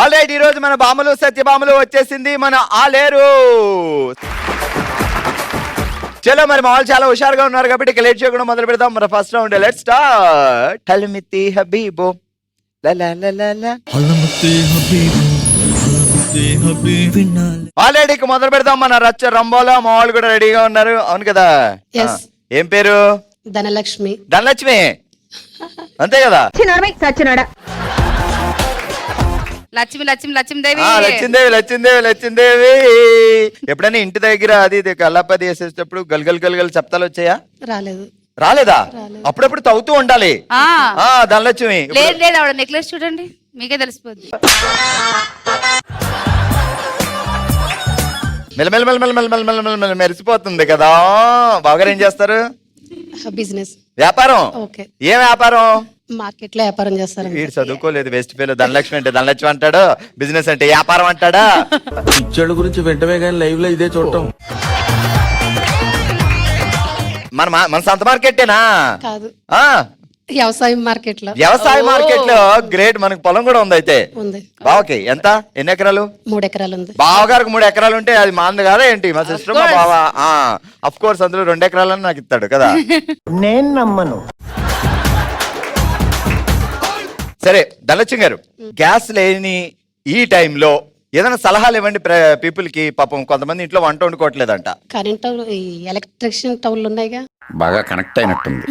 Alright, ఈ రోజు మన బామలు సత్యభామలు వచ్చేసింది మన ఆలేరు. చలో మరి మా వాళ్ళు చాలా హుషారుగా ఉన్నారు కాబట్టి ఇక లేట్ చేయకుండా మొదలు పెడదాం. మన first round let's start. Halamithi Habibo already మొదలు పెడదాం. మన రచ్చ రంబోలో మా వాళ్ళు కూడా రెడీగా ఉన్నారు. అవును కదా? ఏం పేరు? ధనలక్ష్మి. ధనలక్ష్మి అంతే కదా? లక్ష్మి లక్ష్మి లక్ష్మీదేవి. లక్ష్మీదేవి లక్ష్మీదేవి లక్ష్మీదేవి. ఎప్పుడైనా ఇంటి దగ్గర అది కల్లాపది వేసేటప్పుడు గల్గల్ గల్గల్ శబ్దాలు వచ్చాయా? రాలేదా? అప్పుడప్పుడు తవ్వుతూ ఉండాలి. ధనలక్ష్మి లేదు లేదు, ఆవిడ నెక్లెస్ చూడండి, మీకే తెలిసిపోద్ది. మెల్లమెల్ల మెల్లమెల్ల మెల్లమెల్ల మెల్లమెల్ల మెరిసిపోతుంది కదా. బాగా ఏం చేస్తారు? బిజినెస్, వ్యాపారం. ఏం వ్యాపారం? మార్కెట్ లో వ్యాపారం చేస్తారు. వీడు చదువుకోలేదు, వేస్ట్ ఫెలో. ధనలక్ష్మి అంటే ధనలక్ష్మి అంటాడు, బిజినెస్ అంటే వ్యాపారం అంటాడా? పిచ్చోళ్ళ గురించి వెంటనే కానీ లైవ్ లో ఇదే చూడటం. మన సొంత మార్కెట్టేనా? కాదు, వ్యవసాయం మార్కెట్ లో. వ్యవసాయ మార్కెట్ లో గ్రేట్. మనకు పొలం కూడా ఉంది అయితే. ఉంది. బావకి ఎంత? ఎన్ని ఎకరాలు? 3 ఎకరాలు ఉంది. బావగారికి 3 ఎకరాలు ఉంటే అది మాంది కాదా ఏంటి? మా సిస్టర్ మా బావ. అఫ్ కోర్స్ అందులో 2 ఎకరాలని నాకు ఇస్తాడు కదా. నేను నమ్మను. సరే ధనలక్ష్మి గారు, గ్యాస్ లేని ఈ టైంలో ఏదైనా సలహాలు ఇవ్వండి పీపుల్ కి. పాపం కొంతమంది ఇంట్లో వంట వండుకోవట్లేదంట. కరెంట్ ఎలక్ట్రిషియన్ టౌన్లు ఉన్నాయిగా, బాగా కనెక్ట్ అయినట్టుంది.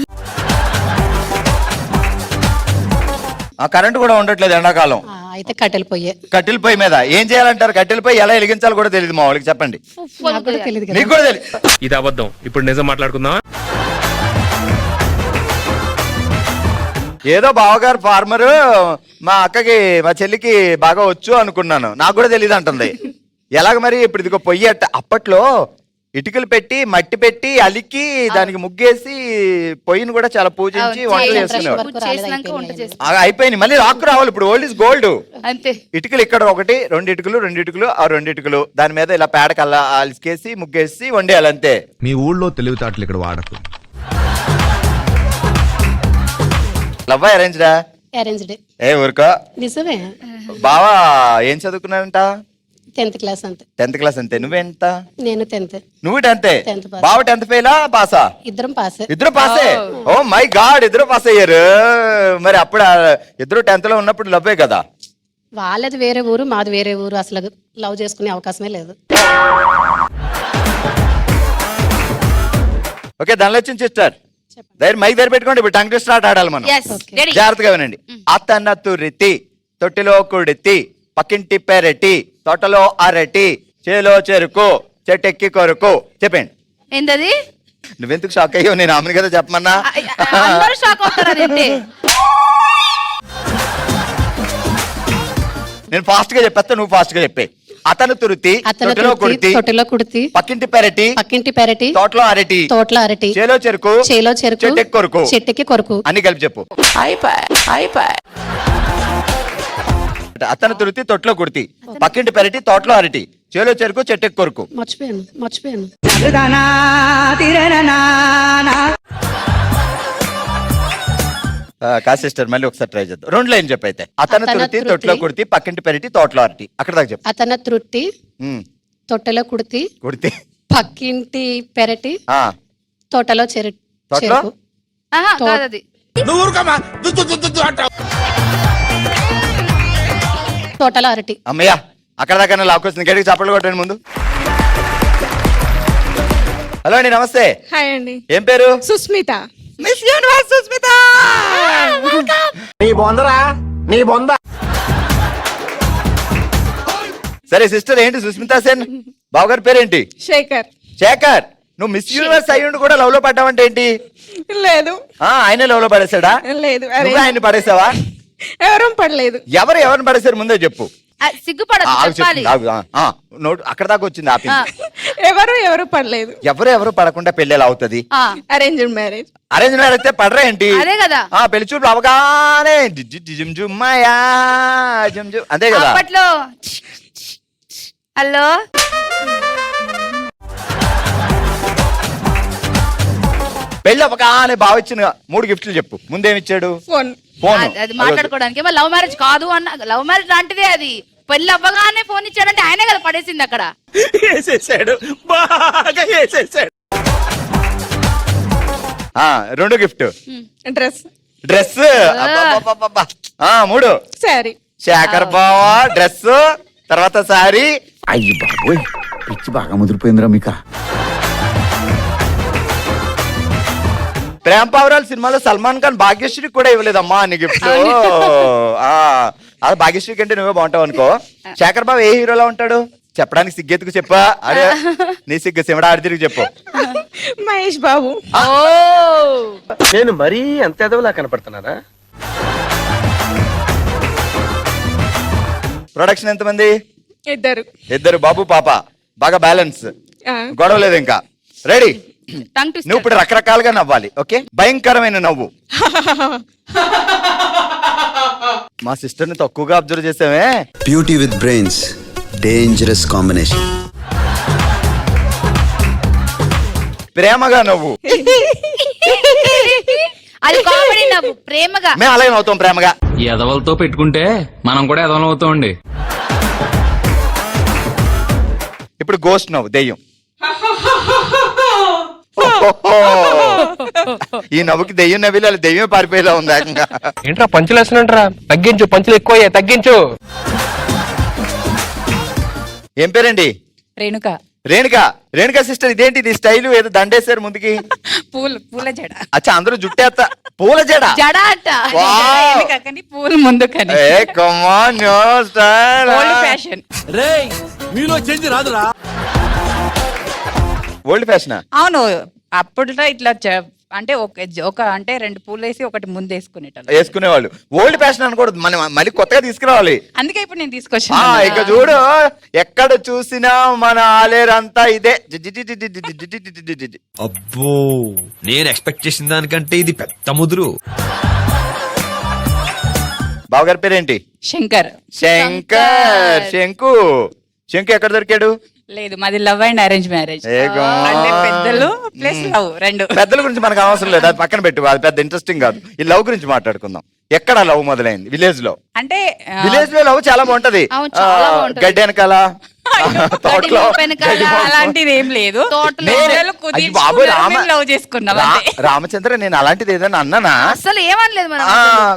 ఆ కరెంట్ కూడా ఉండట్లేదు ఎండాకాలం. అయితే కట్టెలు పొయ్యే. కట్టెల పొయ్యి మీద ఏం చేయాలంటారు? కట్టెల పొయ్యి ఎలా వెలిగించాలో కూడా తెలియదు మా వాళ్ళకి. చెప్పండి. తెలియదు. నీకు కూడా తెలియదు. ఇది అబద్ధం. ఇప్పుడు నిజం మాట్లాడుకుందాం. ఏదో బావగారు ఫార్మర్, మా అక్కకి మా చెల్లికి బాగా వచ్చు అనుకున్నాను. నాకు కూడా తెలియదు అంటుంది. ఎలాగ మరి? ఇప్పుడు ఇదిగో పొయ్యి అప్పట్లో ఇటుకలు పెట్టి మట్టి పెట్టి అలికి దానికి ముగ్గేసి పొయ్యిని కూడా చాలా పూజించి వంటలు చేసుకునేవాడు. అయిపోయింది, మళ్ళీ రాకు రావాలి. ఇప్పుడు ఓల్డ్ ఇస్ గోల్డ్. అంతే. ఇటుకలు ఇక్కడ 1 2 ఇటుకలు 2 ఇటుకలు ఆ 2 ఇటుకలు దాని మీద ఇలా పేడకల్లా అలికేసి ముగ్గేసి వండేయాలి అంతే. మీ ఊళ్ళో తెలివితేటలు ఇక్కడ వాడకు. లవ్ అరేంజ్డా? అరేంజ్డ్. ఏ ఊరుకో. నిజమే. బావా ఏం చదువుకున్నారంట? 10th క్లాస్ అంతే. 10th క్లాస్ అంతే. నువ్వెంత? నేను 10th. నువ్వు 10th. 10th pass. బావ 10th ఫెయిలా పాసా? ఇద్దరం పాసే. ఇద్దరు పాసే. ఓ మై గాడ్, ఇద్దరు పాస్ అయ్యారు. మరి అప్పుడు ఇద్దరు 10th లో ఉన్నప్పుడు లవ్వే కదా? వాళ్ళది వేరే ఊరు, మాది వేరే ఊరు. అసలు లవ్ చేసుకునే అవకాశమే లేదు. ఓకే ధనలక్ష్మి సిస్టర్, మైక్ దగ్గర పెట్టుకోండి. ఇప్పుడు టంగ్ స్టార్ట్ ఆడాలి మనం. జాగ్రత్తగా వినండి. అతన తురితి తొట్టిలో కుడితి పక్కింటి పెరటి తోటలో అరటి చేలో చెరుకు చెట్టెక్కి కొరుకు. చెప్పండి. ఏంటది? నువ్వెందుకు షాక్ అయ్యావు? నేను ఆమెను కదా చెప్పమన్నా. అందరూ షాక్ అవుతారు. నేను ఫాస్ట్ గా చెప్పేస్తా, నువ్వు ఫాస్ట్ గా చెప్పే. అతను తురితి తొట్టిలో కుడితి పక్కింటి పెరటి తోటలో అరటి చేలో చెరుకు చెట్టెక్కి కొరుకు అని కలిపి చెప్పు. అతను తురితి తొట్లో కుడితి పక్కింటి పెరటి తోటలో అరటి చేలో చెరుకు చెట్టెక్కి కొరుకు. మర్చిపోయాను. కా సిస్టర్ మళ్ళీ ఒకసారి ట్రై చేద్దాం. 2 లైన్ చెప్పైతే. అతను తురితి తొట్లో కుడితి పక్కింటి పెరటి తోటలో అరటి. అక్కడ దాకా చెప్పు. అతను త్రుట్టి తొట్టెలో కుడితి పక్కింటి పెరటి తోటలో చెరుకు. తోటలో అరటి. అమ్మయ్యా, అక్కడ దాకా లాక్కొస్తుంది. గడికి చప్పట్లు కొట్టండి ముందు. హలో అండి, నమస్తే. హాయ్ అండి. ఏం పేరు? సుస్మిత. Miss Universe Sushmita. నీ బొందరా, నీ బొంద. సరే సిస్టర్, ఏంటి సుస్మిత సేన్ బావగారి పేరేంటి? శేఖర్. శేఖర్, నువ్వు మిస్ యూనివర్స్ అయ్యుండి కూడా లవ్ లో పడ్డావంటే ఏంటి? లేదు. ఆయనే లవ్ లో పడేసాడా? లేదు. ఆయన్ని పడేసావా? ఎవరూ పడలేదు. ఎవరిని పడేసారు ముందే చెప్పు. సిగ్గుపడదు. అక్కడ దాకా వచ్చింది. ఎవరు పడలేదు. ఎవరు పడకుండా పెళ్లి ఎలా అవుతుంది? Arranged marriage. అరేంజ్ మ్యారేజ్ అయితే పడరా ఏంటి? అదే కదా. పెళ్లి చూపు అవగానే అంతే కదా. అప్పట్లో హలో పెళ్లి అవగానే బావ ఇచ్చిన 3 గిఫ్ట్లు చెప్పు. ముందేమిచ్చాడు? ఫోన్. అది మాట్లాడుకోవడానికి. లవ్ మ్యారేజ్ కాదు అన్న, లవ్ మ్యారేజ్ లాంటిదే అది. పెళ్ళి అవ్వగానే ఫోన్ ఇచ్చాడంటే ఆయనే కదా పడేసింది అక్కడ. వేసేసాడు, బాగా వేసేసాడు. రెండో gift dress, dress. 3 sari. Shekhar బావా డ్రెస్, తర్వాత సారీ. అయ్యి బాబోయ్, పిచ్చి బాగా ముదిరిపోయిందిరా మీకా. ప్రేమ పావురాలు సినిమాలో సల్మాన్ ఖాన్ భాగ్యశ్రీ కూడా ఇవ్వలేదమ్మా అన్ని గిఫ్ట్. అది భాగ్యశ్రీ కంటే నువ్వే బాగుంటావు అనుకో. శేఖర్ బాబు ఏ హీరోలో ఉంటాడు చెప్పడానికి సిగ్గెత్తుకు చెప్పా. అరే నీ సిగ్గు సిమడా ఆడి తిరిగి చెప్పు. మహేష్ బాబు. నేను మరీ అంత ఎదవలా కనపడుతున్నారా? ప్రొడక్షన్ ఎంతమంది? ఇద్దరు. బాబు పాప, బాగా బ్యాలెన్స్, ఆ. గొడవ లేదు. ఇంకా రెడీ. Tongue twister. నువ్వు ఇప్పుడు రకరకాలుగా నవ్వాలి. ఓకే, భయంకరమైన నవ్వు. మా సిస్టర్ ని తక్కువగా అబ్జర్వ్ చేసామే. Beauty with brains, dangerous combination. ప్రేమగా నవ్వు. అది కామెడీ నవ్వు. ప్రేమగా మేము అలాగే నవ్వుతాం ప్రేమగా. ఎదవలతో పెట్టుకుంటే మనం కూడా ఎదవలం అవుతామండి. ఇప్పుడు గోస్ట్ నవ్వు, దెయ్యం. ఈ నవ్వుకి దెయ్యం నవ్విలా దెయ్యం పారిపోయేలా ఉంది ఏకంగా. ఏంట్రా పంచులు వేస్తున్నట్రా? తగ్గించు, పంచులు ఎక్కువ తగ్గించు. ఏం పేరండి? రేణుక. రేణుక సిస్టర్, ఇదేంటి ఇది స్టైల్? ఏదో దండేశారు ముందుకి. పూల జడ. అచ్చా, అందరూ జుట్టేస్తా. పూల జడ. జడ అంట. పూలు ముందు కానీ. ఫ్యాషన్. రేయ్, మీలో చేంజ్ రాదురా. Old fashion. అవును, అప్పుడులో ఇట్లా అంటే ఒక అంటే 2 పూలు వేసి ఒకటి ముందు వేసుకునేటోళ్ళు. వేసుకునేవాళ్ళు. ఓల్డ్ ఫ్యాషన్ అనకూడదు, మనం మళ్ళీ కొత్తగా తీసుకురావాలి. అందుకే ఇప్పుడు నేను తీసుకొచ్చాను. ఇక చూడు, ఎక్కడ చూసినా మన ఆలేరంతా ఇదే. అబ్బో, నేను ఎక్స్పెక్ట్ చేసిన దానికంటే ఇది పెద్ద ముదురు. బావగారి పేరేంటి? శంకర్. శంకు ఎక్కడ దొరికాడు? లేదు, మాది లవ్ అండ్ అరేంజ్ మ్యారేజ్. అంటే పెద్దలు ప్లస్ లవ్ రెండు. పెద్దల గురించి మనకు అవసరం లేదు, అది పక్కన పెట్టు, అది పెద్ద ఇంట్రెస్టింగ్ కాదు. ఈ లవ్ గురించి మాట్లాడుకుందాం. ఎక్కడ లవ్ మొదలైంది? విలేజ్ లో. అంటే విలేజ్ లో లవ్ చాలా బాగుంటది. అవును, చాలా బాగుంటది. గడ్డి వెనకాల, తోటలో. అలాంటిది ఏం లేదు. లవ్ చేసుకున్నాం. రామచంద్ర, నేను అలాంటిది ఏదైనా అన్నానా? అసలు ఏమనలేదు మనం.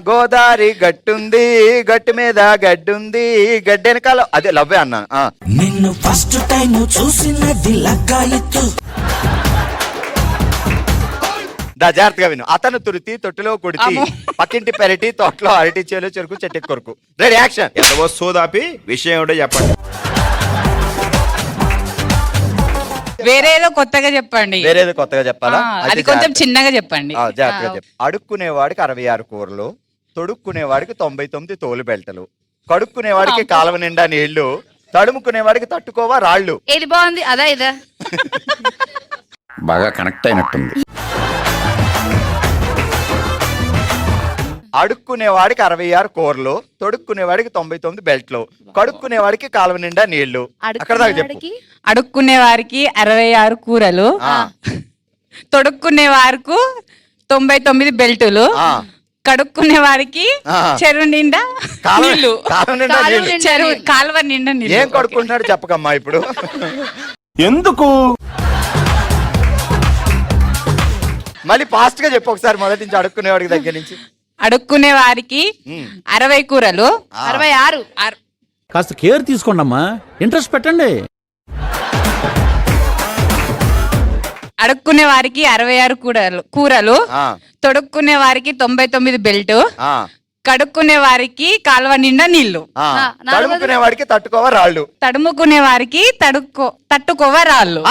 గోదావరి గట్టుంది, గట్టు మీద గడ్డుంది, గడ్డి వెనకాల, అదే లవ్వే అన్నా. నిన్ను ఫస్ట్ టైం చూసినది లగ్గాయితు. జాగ్రత్తగా విను. అతను తురితి తొట్టిలో కొడితి, పక్కింటి పెరటి, తోటలో అరటి చేలు, చెరుకు చెట్టు కొరకు. Ready, action. ఎంతవో సోదాపి విషయం ఏమిటో చెప్పండి. వేరేదో కొత్తగా చెప్పండి. వేరేదో కొత్తగా చెప్పాలా? అది కొంచెం చిన్నగా చెప్పండి. జాగ్రత్తగా చెప్పు. అడుక్కునేవాడికి 66 కూరలు, తొడుక్కునేవాడికి 99 తోలు బెల్టలు, కడుక్కునేవాడికి కాలువ నిండా నీళ్లు, తడుముకునేవాడికి తట్టుకోవా రాళ్ళు. ఏది బాగుంది, అదా ఇదా? బాగా కనెక్ట్ అయినట్టుంది. అడుక్కునేవాడికి 66 కూరలు, తొడుక్కునేవాడికి 99 బెల్ట్లు, కడుక్కునేవాడికి కాలువ నిండా నీళ్లు. అక్కడ దాకా చెప్పు. అడుక్కునే వారికి 66 కూరలు, తొడుక్కునే వారికి 99 బెల్టులు, కడుక్కునే వారికి చెరువు నిండా నీళ్లు. కాలువ నిండా నీళ్లు. ఏం కడుక్కుంటున్నాడు చెప్పకమ్మా ఇప్పుడు. ఎందుకు? మళ్ళీ ఫాస్ట్ గా చెప్పు ఒకసారి, మొదటి నుంచి అడుక్కునేవాడికి దగ్గర నుంచి. అడుక్కునే వారికి 60 కూరలు, 66. కాస్త కేర్ తీసుకోండి అమ్మా, ఇంట్రెస్ట్ పెట్టండి. అడుక్కునే వారికి 66 కూరలు, తొడుక్కునే వారికి 99 బెల్ట్, కడుక్కునే వారికి కాలువ నిండా నీళ్లు, తడుముకునే వాడికి తట్టుకోవా రాళ్ళు, తడుముకునే వారికి తట్టుకోవా రాళ్ళు.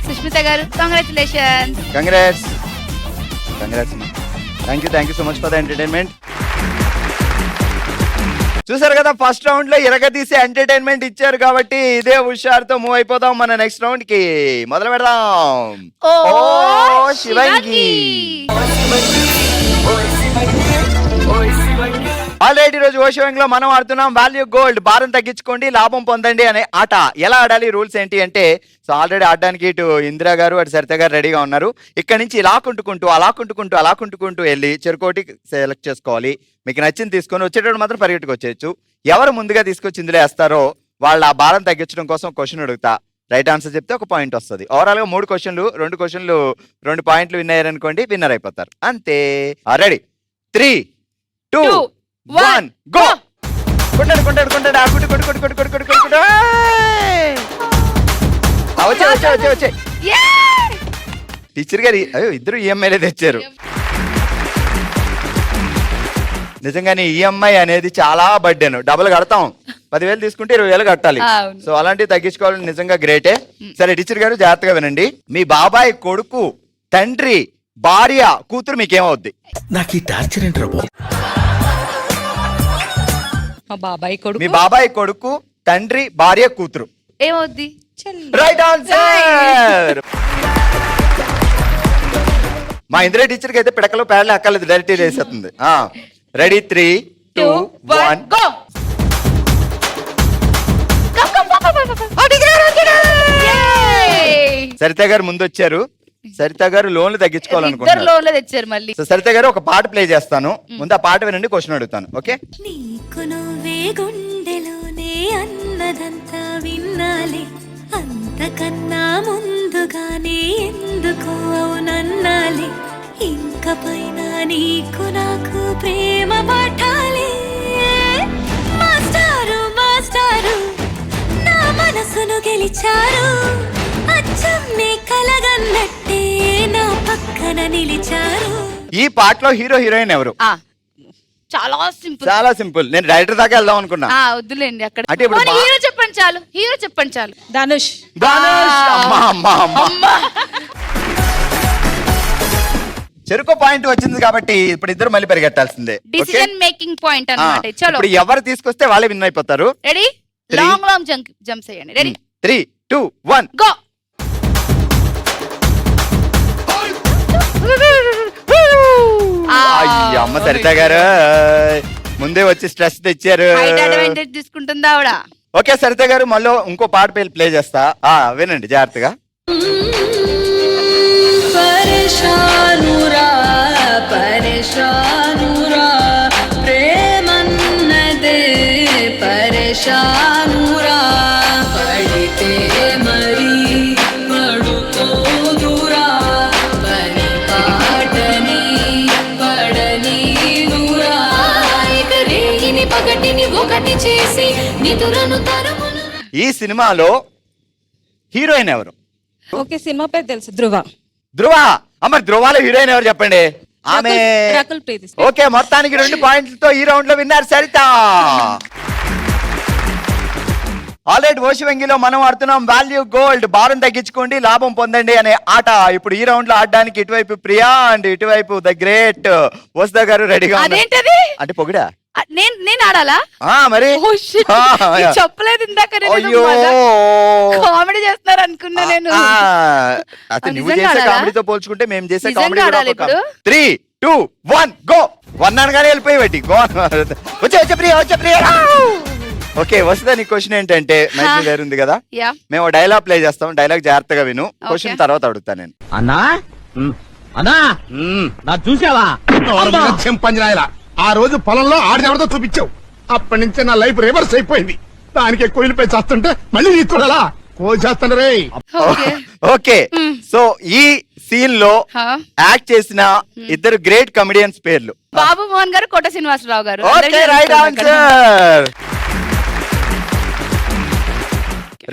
సుష్మిత గారు, congratulations. Congrats. Thank you so much for the entertainment. చూసారు కదా, ఫస్ట్ రౌండ్ లో ఇరగదీసే ఎంటర్టైన్మెంట్ ఇచ్చారు కాబట్టి ఇదే హుషారుతో మూవ్ అయిపోదాం మన నెక్స్ట్ రౌండ్ కి. మొదలు పెడదాం. ఓ శివంగి. ఆల్రెడీ రోజు ఓషోయింగ్ లో మనం ఆడుతున్నాం వాల్యూ గోల్డ్, భారం తగ్గించుకోండి లాభం పొందండి అనే ఆట. ఎలా ఆడాలి, రూల్స్ ఏంటి అంటే, సో ఆల్రెడీ ఆడడానికి ఇటు ఇందిరా గారు అటు సరిత గారు రెడీగా ఉన్నారు. ఇక్కడ నుంచి ఇలా కుంటుకుంటూ వెళ్ళి చెరుకోటి సెలెక్ట్ చేసుకోవాలి. మీకు నచ్చింది తీసుకొని వచ్చేటప్పుడు మాత్రం పరిగెట్టుకొచ్చేయచ్చు. ఎవరు ముందుగా తీసుకొచ్చి ఇందులో వేస్తారో వాళ్ళ ఆ భారం తగ్గించడం కోసం క్వశ్చన్ అడుగుతా. రైట్ ఆన్సర్ చెప్తే ఒక పాయింట్ వస్తుంది. ఓవరాల్ గా 3 క్వశ్చన్లు 2 పాయింట్లు విన్ అయ్యారనుకోండి, విన్నర్ అయిపోతారు. అంతే. Ready 3, 2, 1 go. వచ్చే టీచర్ గారు అయ్యో ఇద్దరు ఈఎంఐలే తెచ్చారు. నిజంగానే ఈఎంఐ అనేది చాలా బడ్డెను. డబ్బులు కడతాం, 10,000 తీసుకుంటే 20,000 కట్టాలి. సో అలాంటివి తగ్గించుకోవాలని నిజంగా గ్రేటే. సరే టీచర్ గారు జాగ్రత్తగా వినండి. మీ బాబాయ్ కొడుకు, తండ్రి, భార్య, కూతురు మీకేమవుద్ది? నాకు ఈ టార్చర్ ఏంట్రా బాబు? మీ బాబాయ్ కొడుకు, తండ్రి, భార్య, కూతురు ఏమవుద్ది? Right answer. మా ఇందిరా టీచర్ కి అయితే పిడకలో పేడలే అక్కర్లేదు, డైరెక్ట్ వేసేస్తుంది. Ready 3, 2, 1 go. సరిత గారు ముందు వచ్చారు. సరిత గారు లోన్లు తగ్గించుకోవాలనుకుంటున్నారు. లోన్లు తెచ్చారు మళ్ళీ. సో సరిత గారు ఒక పాట ప్లే చేస్తాను, ముందు ఆ పాట వినండి, క్వశ్చన్ అడుగుతాను. ఓకే? నీకు నువ్వే గుండెలోనే అన్నదంతా విన్నాలి, అంతకన్నా ముందుగానే ఎందుకు అవునన్నాలి, ఇంక పైన నీకు నాకు ప్రేమ పాఠాలి. మాస్టారు మాస్టారు నా మనసును గెలిచారు, అచ్చం నీ కలగన్నట్టే నా పక్కన నిలిచారు. ఈ పాటలో హీరో హీరోయిన్ ఎవరు? చాలా సింపుల్. నేను డైరెక్టర్ దాకా వెళ్దాం అనుకున్నా. వద్దులేండి అక్కడ. అంటే ఇప్పుడు హీరో చెప్పండి చాలు. ధనుష్. చెరుకు పాయింట్ వచ్చింది కాబట్టి ఇప్పుడు ఇద్దరు మళ్ళీ పరిగెట్టాల్సిందే. డిసిజన్ మేకింగ్ పాయింట్ అన్నమాట. చలో ఇప్పుడు ఎవరు తీసుకొస్తే వాళ్ళే విన్ అయిపోతారు. రెడీ? లాంగ్ జంప్స్ చేయండి. Ready 3, 2, 1 go. అమ్మ సరిత గారు ముందే వచ్చి స్ట్రెస్ తెచ్చారు. అడ్వాంటేజ్ తీసుకుంటుందా ఆవిడ? ఓకే సరిత గారు, మళ్ళీ ఇంకో పాట ప్లే చేస్తా, వినండి జాగ్రత్తగా. పరేషానురా పరేషానురా ప్రేమన్నదే పరేషానురా, పడితే మరి పడుకోదురా, పని పాటని పడని నురా, ఇక రేగిని పగటిని ఒకటి చేసి నిదురను తరమును. ఈ సినిమాలో హీరోయిన్ ఎవరు? ఓకే, సినిమా పేరు తెలుసు, ధ్రువ. అమ్మ ధ్రువాలో హీరోయిన్ ఎవరు చెప్పండి? ఆమె. ఓకే, మొత్తానికి 2 పాయింట్లతో ఈ రౌండ్ లో విన్నారు సరిత. ఆల్రెడీ ఓషివంగిలో మనం ఆడుతున్నాం వాల్యూ గోల్డ్, భారం తగ్గించుకోండి లాభం పొందండి అనే ఆట. ఇప్పుడు ఈ రౌండ్ లో ఆడడానికి ఇటువైపు ప్రియా అండ్ ఇటువైపు ద గ్రేట్ వసుదా గారు రెడీగా అదేంటది? అంటే పొగిడా నేను ఆడాలా? మరి చెప్పలేదు ఇందాక. కామెడీ చేస్తున్నారు అనుకున్నా నేను. నువ్వు చేసే కామెడీతో పోల్చుకుంటే మేము చేసే కామెడీ 3, 2, 1 గో. 1 అనగానే వెళ్ళిపోయి బట్టి వచ్చే ప్రియా. ఓకే వసుదా, నీ క్వశ్చన్ ఏంటంటే, మైత్రి గారు ఉంది కదా, మేము డైలాగ్ ప్లే చేస్తాం, డైలాగ్ జాగ్రత్తగా విను, క్వశ్చన్ తర్వాత అడుగుతా నేను. నా చూసావా చెంపంజరాయలా ఆ రోజు పొలంలో ఆడెవరితో చూపించావు, అప్పటి నుంచే నా లైఫ్ రివర్స్ అయిపోయింది. దానికి కోయిలపై చేస్తుంటే మళ్ళీ నీ చూడాలా కోసేస్తాను రే. ఓకే, సో ఈ సీన్ లో యాక్ట్ చేసిన ఇద్దరు గ్రేట్ కమెడియన్స్ పేర్లు బాబు మోహన్ గారు, కోట శ్రీనివాసరావు గారు. Okay right answer.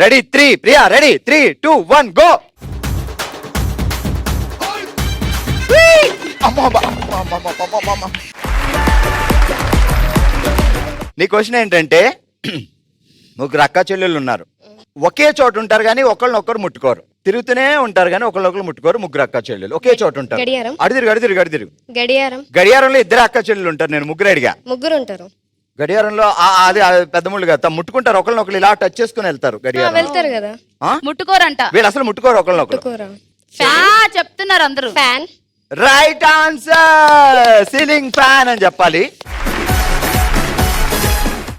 Ready 3 Priya, ready 3, 2, 1 go. నీ క్వశ్చన్ ఏంటంటే, 3 అక్క చెల్లెళ్ళు ఉన్నారు, ఒకే చోట ఉంటారు కానీ ఒకళ్ళనొక్కరు ముట్టుకోరు, తిరుగుతూనే ఉంటారు కానీ ఒకళ్ళొకరు ముట్టుకోరు. 3 అక్క చెల్లెలు ఒకే చోట ఉంటారు. అడిదిరు గడియారంలో 2 అక్క చెల్లెలు ఉంటారు. నేను 3 అడిగా, 3 ఉంటారు గడియారంలో. అది పెద్ద ముళ్ళు కదా, ముట్టుకుంటారు ఒకళ్ళనొకరు, ఇలా టచ్ చేసుకుని వెళ్తారు గడియారం. వెళ్తారు కదా, ముట్టుకోరంట వీళ్ళు అసలు ముట్టుకోరు ఒకళ్ళనొకరు. చెప్తున్నారు అందరూ. Fan. Right answer, ceiling fan అని చెప్పాలి.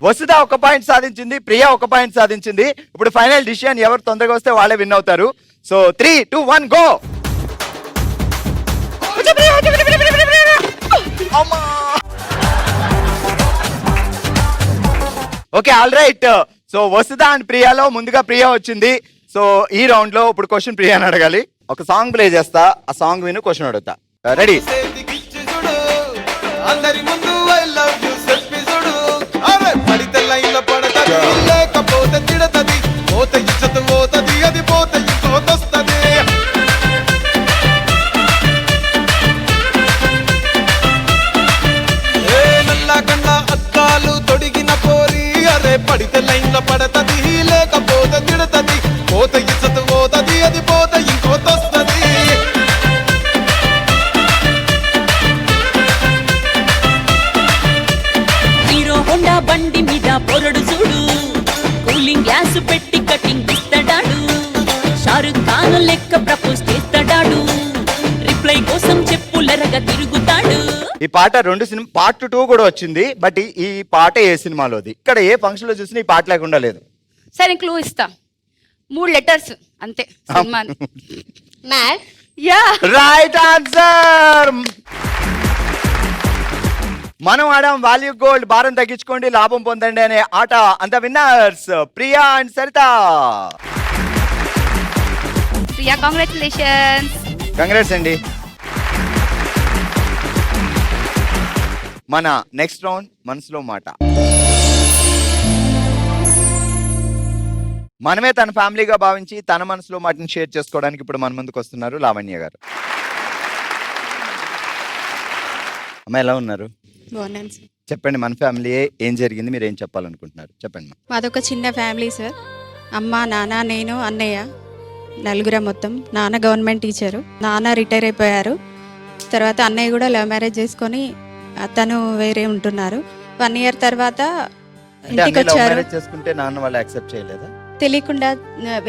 వసుధ ఒక పాయింట్ సాధించింది, ప్రియా ఒక పాయింట్ సాధించింది. ఇప్పుడు ఫైనల్ డిసిషన్ ఎవరు తొందరగా వస్తే వాళ్ళే విన్ అవుతారు. So 3, 2, 1 go. Okay, all right. So Vasudha and ప్రియాలో ముందుగా ప్రియా వచ్చింది. సో ఈ రౌండ్ లో ఇప్పుడు క్వశ్చన్ ప్రియాని అడగాలి. ఒక సాంగ్ ప్లే చేస్తా, ఆ సాంగ్ విను క్వశ్చన్ అడుగుతా. రెడీ? అందరి ముందు ఐ లవ్ యు సెల్ఫీ చూడు, అరే పడితే లైన్ల పడతది, లేకపోతే తిడతది, పోతే ఇచ్చత పోతది, అది పోతే ఇంకోతొస్తది. ఏ నల్లగండ అద్దాలు తొడిగిన పోరి, అరే పడితే లైన్ల పడతది, లేకపోతే తిడతది, పోతే ఇచ్చత పోతది, అది పోతే ఇంకోతొస్తది. హీరో హోండా బండి మీద పొరడు చూడు, కూలింగ్ గ్లాస్ పెట్టి కటింగ్ ఇస్తాడాడు, షారుఖ్ ఖాన్ లెక్క ప్రపోజ్ చేస్తాడాడు, రిప్లై కోసం చెప్పులరగా తిరుగుతాడు. ఈ పాట 2 సినిమా పార్ట్ 2 కూడా వచ్చింది. బట్ ఈ పాట ఏ సినిమాలోది? ఇక్కడ ఏ ఫంక్షన్ లో చూసినా ఈ పాట లేకుండా లేదు. సరే క్లూ ఇస్తా, 3 లెటర్స్ అంతే cinema. Mad. Yeah, right answer. మనం ఆడాం వాల్యూ గోల్డ్, భారం తగ్గించుకోండి లాభం పొందండి అనే ఆట. అంత winners Priya and Saritha. Priya congratulations. Congrats అండి. మన నెక్స్ట్ రౌండ్ మనసులో మాట. మనమే తన ఫ్యామిలీగా భావించి తన మనసులో మాటని షేర్ చేసుకోవడానికి ఇప్పుడు మన ముందుకు వస్తున్నారు లావణ్య గారు. అమ్మ ఎలా ఉన్నారు? బాగున్నాను సార్. చెప్పండి, మన ఫ్యామిలీ ఏం జరిగింది, మీరు ఏం చెప్పాలనుకుంటున్నారు చెప్పండి. మాదొక చిన్న ఫ్యామిలీ సార్. అమ్మ, నాన్న, నేను, అన్నయ్య, నలుగురం మొత్తం. నాన్న గవర్నమెంట్ టీచరు, నాన్న రిటైర్ అయిపోయారు. తర్వాత అన్నయ్య కూడా లవ్ మ్యారేజ్ చేసుకొని తను వేరే ఉంటున్నారు. 1 ఇయర్ తర్వాత ఇంటికి వచ్చారు. చేసుకుంటే నాన్న వాళ్ళు యాక్సెప్ట్ చేయలేదా? తెలియకుండా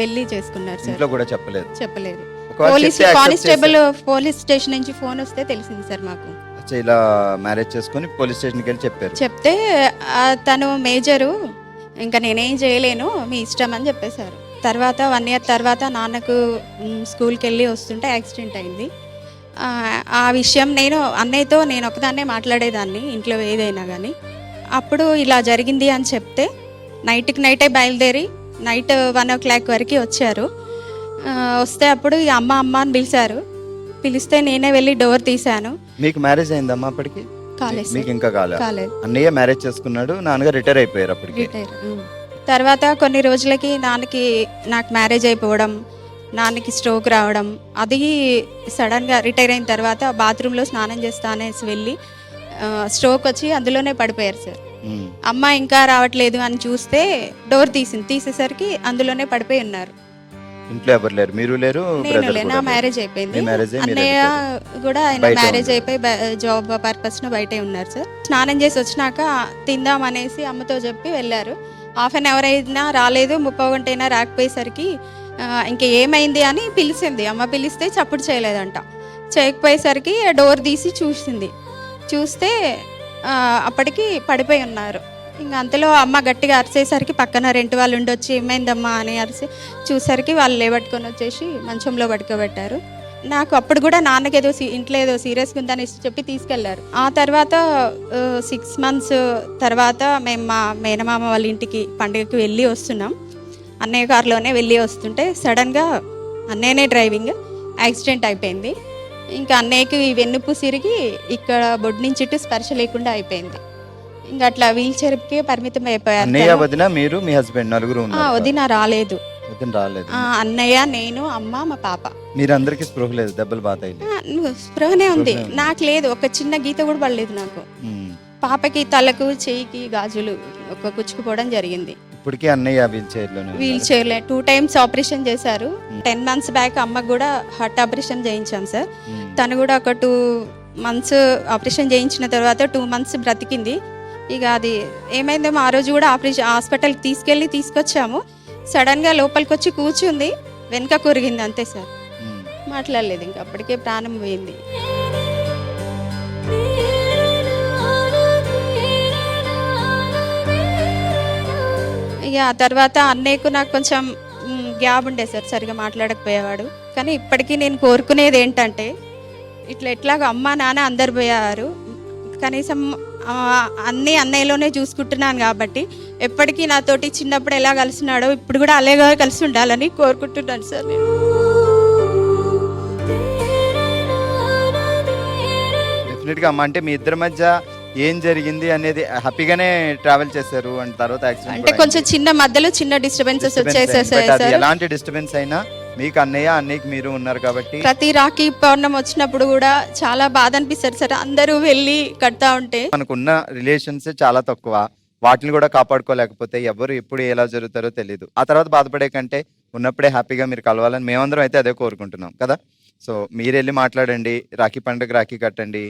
వెళ్ళి చేసుకున్నారు సార్. ఇంట్లో కూడా చెప్పలేదు? చెప్పలేదు. ఒకవేళ పోలీస్ చెప్తే accept కానిస్టేబుల్ పోలీస్ స్టేషన్ నుంచి ఫోన్ వస్తే తెలిసింది సార్ మాకు. అచ్చా, ఇలా మ్యారేజ్ చేసుకొని పోలీస్ స్టేషన్కి వెళ్ళి చెప్పారు. చెప్తే తను మేజరు, ఇంకా నేనేం చేయలేను, మీ ఇష్టం అని చెప్పేశారు. తర్వాత 1 ఇయర్ తర్వాత నాన్నకు స్కూల్కి వెళ్ళి వస్తుంటే యాక్సిడెంట్ అయింది. ఆ విషయం నేను అన్నయ్యతో నేను ఒకదాన్నే మాట్లాడేదాన్ని ఇంట్లో ఏదైనా కానీ. అప్పుడు ఇలా జరిగింది అని చెప్తే నైట్కి నైటే బయలుదేరి నైట్ 1 o'clock వరకు వచ్చారు. వస్తే అప్పుడు ఈ అమ్మ అని పిలిచారు. పిలిస్తే నేనే వెళ్ళి డోర్ తీశాను. మీకు మ్యారేజ్ అయిందమ్మా అప్పటికి? కాలేదు. మీకు ఇంకా కాలేదు. అన్నయ్య మ్యారేజ్ చేసుకున్నాడు, నాన్నగారు రిటైర్ అయిపోయారు అప్పటికి. రిటైర్. తర్వాత కొన్ని రోజులకి నాకు మ్యారేజ్ అయిపోవడం, నాన్నకి స్ట్రోక్ రావడం, అది సడన్గా రిటైర్ అయిన తర్వాత బాత్రూంలో స్నానం చేస్తా అనేసి వెళ్ళి స్ట్రోక్ వచ్చి అందులోనే పడిపోయారు సార్. అమ్మ ఇంకా రావట్లేదు అని చూస్తే డోర్ తీసేసరికి అందులోనే పడిపోయి ఉన్నారు. ఇంట్లో ఎవరు లేరు? మీరు లేరు? నేను లేను. నా మ్యారేజ్ అయిపోయింది. అన్నయ్య కూడా ఆయన మ్యారేజ్ అయిపోయి జాబ్ పర్పస్ ను బయటే ఉన్నారు సార్. స్నానం చేసి వచ్చినాక తిందాం అనేసి అమ్మతో చెప్పి వెళ్ళారు. 1/2 hour అయినా రాలేదు, 30 గంట అయినా రాకపోయేసరికి ఇంకా ఏమైంది అని పిలిచింది. అమ్మ పిలిస్తే చప్పుడు చేయలేదంట. చేయకపోయేసరికి డోర్ తీసి చూస్తే అప్పటికి మంచంలో ఉన్నారు. ఇంకా అంతలో అమ్మ గట్టిగా అరిసేసరికి పక్కన రెంట్ వాళ్ళు ఉండొచ్చి ఏమైందమ్మా అని అరిసి చూసరికి వాళ్ళు లేబట్టుకొని వచ్చేసి మంచంలో పడుకోబెట్టారు. నాకు అప్పుడు కూడా నాన్నకి ఇంట్లో ఏదో సీరియస్గా ఉందని చెప్పి తీసుకెళ్లారు. ఆ తర్వాత 6 months తర్వాత మేము మా మేనమామ వాళ్ళ ఇంటికి పండుగకి వెళ్ళి వస్తున్నాం. అన్నయ్య కారులోనే వెళ్ళి వస్తుంటే సడన్గా అన్నయ్యనే డ్రైవింగ్, యాక్సిడెంట్ అయిపోయింది. ఇంకా అన్నయ్యకి వెన్నుపు సిరిగి ఇక్కడ బొడ్డు నుంచి ఇటు స్పర్శ లేకుండా అయిపోయింది. ఇంకా అట్లా వీల్ చైర్కే పరిమితం అయిపోయారు. అన్నయ్య, వదిన, మీరు, మీ హస్బెండ్ నలుగురు ఉన్నారు. వదిన రాలేదు. అన్నయ్య, నేను, అమ్మ, మా పాప. మీరందరికి స్పృహ లేదు? దెబ్బలు బాధ స్పృహనే ఉంది. నాకు లేదు, ఒక చిన్న గీత కూడా పడలేదు నాకు. పాపకి తలకు చెయ్యికి గాజులు ఒక కుచ్చుకుపోవడం జరిగింది. ఇప్పటికీ అన్నయ్య వీల్ చైర్లో 2 times ఆపరేషన్ చేశారు. 10 months బ్యాక్ అమ్మకు కూడా హార్ట్ ఆపరేషన్ చేయించాం సార్. తను కూడా ఒక 2 months ఆపరేషన్ చేయించిన తర్వాత 2 months బ్రతికింది. ఇక అది ఏమైందేమో ఆ రోజు కూడా హాస్పిటల్కి తీసుకొచ్చాము. సడన్గా లోపలికి వచ్చి కూర్చుంది, వెనక కొరిగింది అంతే సార్. మాట్లాడలేదు, ఇంకా అప్పటికే ప్రాణం పోయింది. ఇక ఆ తర్వాత అన్నయ్యకు నాకు కొంచెం గ్యాప్ ఉండే సార్, సరిగా మాట్లాడకపోయేవాడు. కానీ ఇప్పటికీ నేను కోరుకునేది ఏంటంటే ఎట్లాగో అమ్మ నాన్న అందరు పోయారు, కనీసం అన్నీ అన్నయ్యలోనే చూసుకుంటున్నాను కాబట్టి ఎప్పటికీ నాతోటి చిన్నప్పుడు ఎలా కలిసినాడో ఇప్పుడు కూడా అలాగే కలిసి ఉండాలని కోరుకుంటున్నాను సార్ నేను. డెఫినెట్గా అమ్మ, అంటే మీ ఇద్దరి మధ్య ఏం జరిగింది అనేది హ్యాపీగానే ట్రావెల్ చేశారు అండ్ తర్వాత అంటే కొంచెం చిన్న మధ్యలో చిన్న డిస్టర్బెన్సెస్ వచ్చేసేసాయి సార్. ఎలాంటి డిస్టర్బెన్స్ అయినా మీకు అన్నయ్యకి మీరు ఉన్నారు కాబట్టి ప్రతి రాఖీ పౌర్ణమి వచ్చినప్పుడు కూడా చాలా బాధ అనిపిస్తారు సార్, అందరూ వెళ్ళి కడతా ఉంటే. మనకున్న రిలేషన్స్ చాలా తక్కువ, వాటిని కూడా కాపాడుకోలేకపోతే ఎవరు ఎప్పుడు ఎలా జరుగుతారో తెలియదు. ఆ తర్వాత బాధపడే కంటే ఉన్నప్పుడే హ్యాపీగా మీరు కలవాలని మేమందరం అయితే అదే కోరుకుంటున్నాం కదా. సో మీరు వెళ్ళి మాట్లాడండి, రాఖీ పండుగ రాఖీ కట్టండి,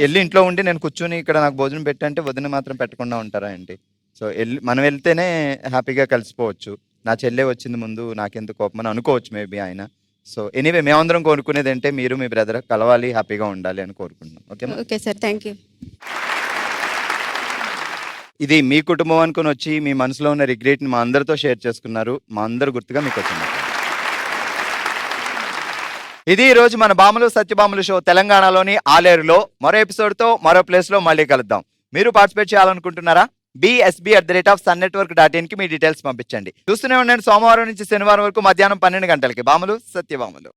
వెళ్ళి ఇంట్లో ఉండి నేను కూర్చుని ఇక్కడ నాకు భోజనం పెట్టంటే వదిన మాత్రం పెట్టకుండా ఉంటారా ఏంటి? సో మనం వెళ్తేనే హ్యాపీగా కలిసిపోవచ్చు. నా చెల్లె వచ్చింది ముందు నాకెందుకు కోపం అని అనుకోవచ్చు మేబీ ఆయన. సో ఎనీవే మేమందరం కోరుకునేది అంటే మీరు మీ బ్రదర్ కలవాలి, హ్యాపీగా ఉండాలి అని కోరుకుంటున్నాం. Okay okay sir, thank you. ఇది మీ కుటుంబం అనుకుని వచ్చి మీ మనసులో ఉన్న రిగ్రెట్ని మా అందరితో షేర్ చేసుకున్నారు. మా అందరు గుర్తుగా మీకు వచ్చింది. ఇది ఈ రోజు మన బాములు సత్యబాములు షో తెలంగాణలోని ఆలేరులో. మరో ఎపిసోడ్తో మరో ప్లేస్లో మళ్ళీ కలుద్దాం. మీరు పార్టిసిపేట్ చేయాలనుకుంటున్నారా? bsb@sunnetwork.in కి మీ డీటెయిల్స్ పంపించండి. చూస్తూనే ఉండండి సోమవారం నుంచి శనివారం వరకు మధ్యాహ్నం 12 గంటలకి బాములు సత్యబాములు.